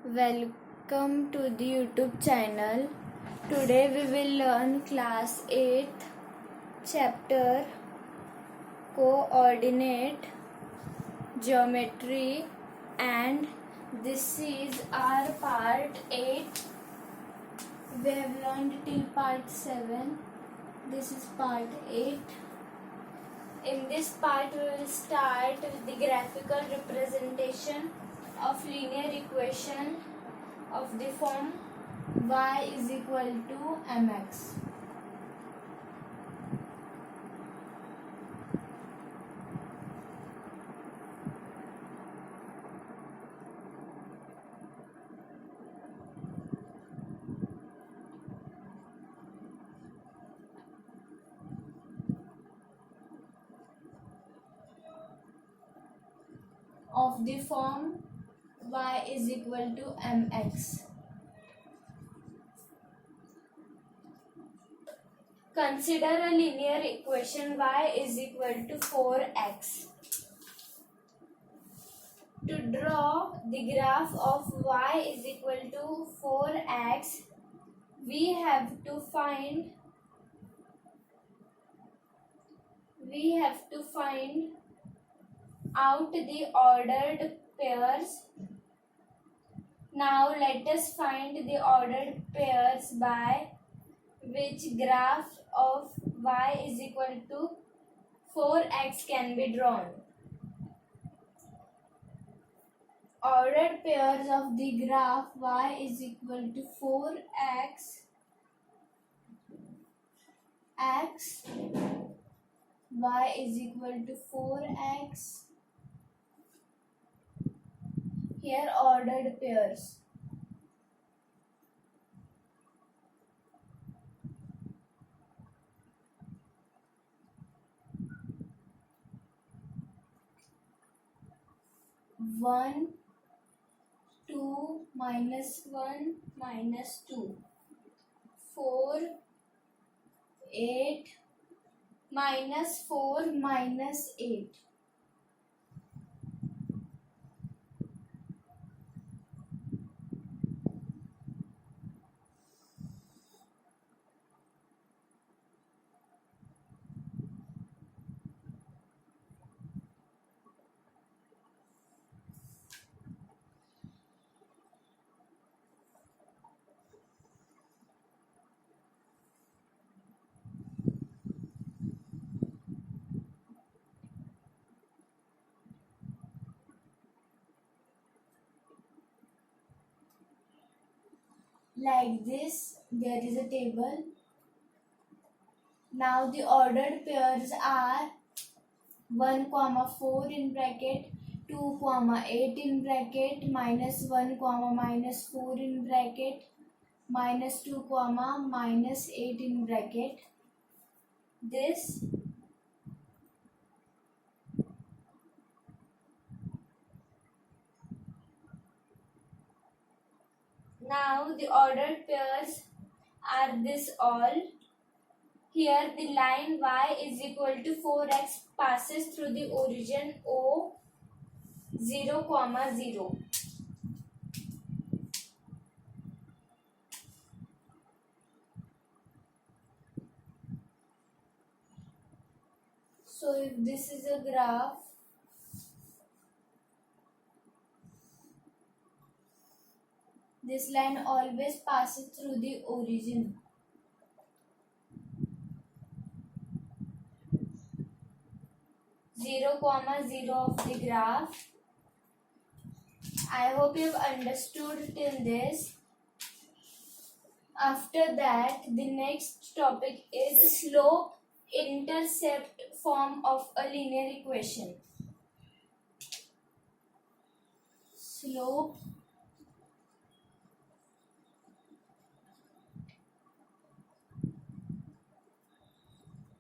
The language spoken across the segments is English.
Welcome to the YouTube channel. Today we will learn class 8th chapter coordinate geometry, and this is our part 8. We have learned till part 7. This is part 8. In this part we will start with the graphical representation of linear equation of the form y is equal to mx. Of the form y is equal to mx. Consider a linear equation y is equal to 4x. To draw the graph of y is equal to 4x, we have to find out the ordered pairs. Now let us find the ordered pairs by which graph of y is equal to 4x can be drawn. Ordered pairs of the graph y is equal to 4x, x, y is equal to 4x. Here ordered pairs. One, 2, minus 1, minus 2. 4, 8, minus 4, minus 8. Like this, there is a table. Now the ordered pairs are 1, 4 in bracket, 2, 8 in bracket, minus 1, minus 4 in bracket, minus 2, minus 8 in bracket. This now the ordered pairs are this all. Here the line y is equal to 4x passes through the origin O 0, 0. So if this is a graph, this line always passes through the origin. Zero, 0 of the graph. I hope you have understood till this. After that, the next topic is slope intercept form of a linear equation. Slope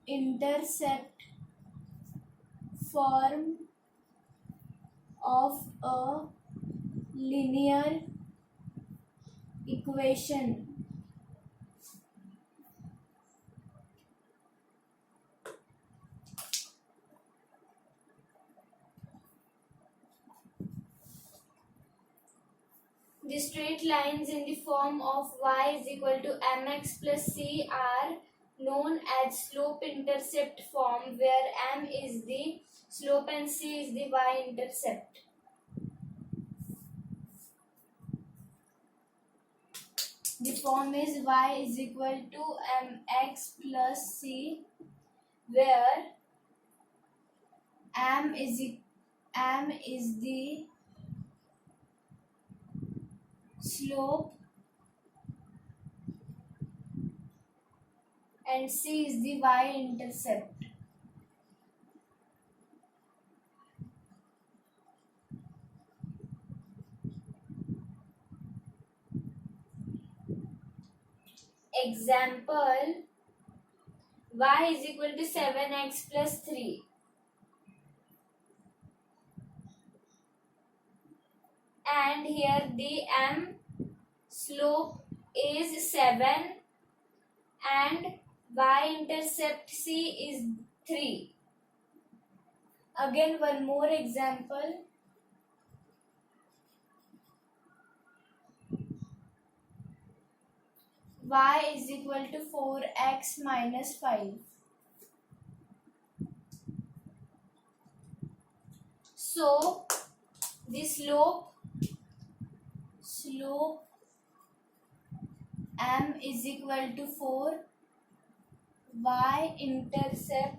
intercept form of a linear equation. The straight lines in the form of y is equal to mx plus c are known as slope-intercept form, where m is the slope and c is the y-intercept. The form is y is equal to mx plus c, where m is the slope and c is the y-intercept. Example, y is equal to 7x plus 3. And here the m slope is 7 and y-intercept c is 3. Again, one more example. Y is equal to 4x minus 5. So, the slope m is equal to 4, y-intercept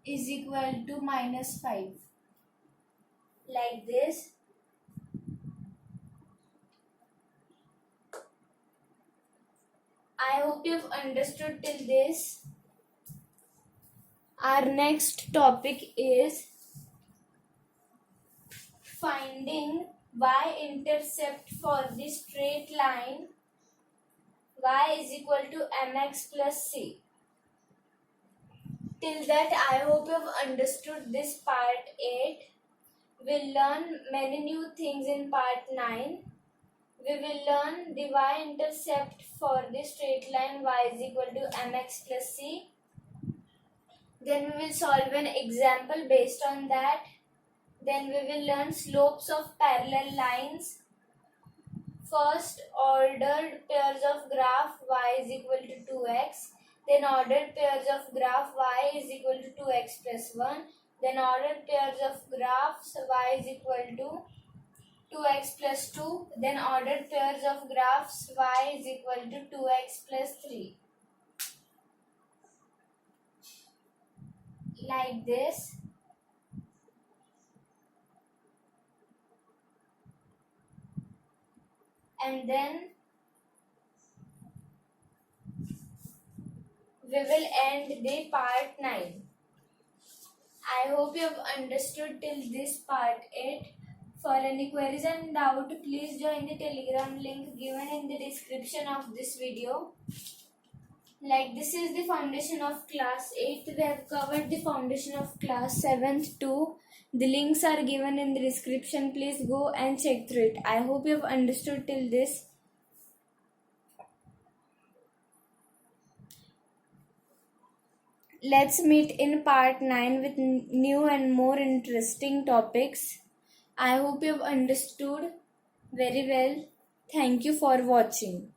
is equal to minus 5. Like this. I hope you've understood till this. Our next topic is finding y-intercept for the straight line y is equal to mx plus c. Till that, I hope you've understood this part 8. We'll learn many new things in part 9. We will learn the y-intercept for the straight line y is equal to mx plus c. Then we will solve an example based on that. Then we will learn slopes of parallel lines. First, ordered pairs of graph y is equal to 2x. Then ordered pairs of graph y is equal to 2x plus 1. Then ordered pairs of graphs y is equal to 2x plus 2. Then ordered pairs of graphs y is equal to 2x plus 3. Like this. And then we will end the part 9. I hope you have understood till this part 8. For any queries and doubt, please join the Telegram link given in the description of this video. Like this is the foundation of class 8. We have covered the foundation of class 7th too. The links are given in the description. Please go and check through it. I hope you have understood till this. Let's meet in part 9 with new and more interesting topics. I hope you have understood very well. Thank you for watching.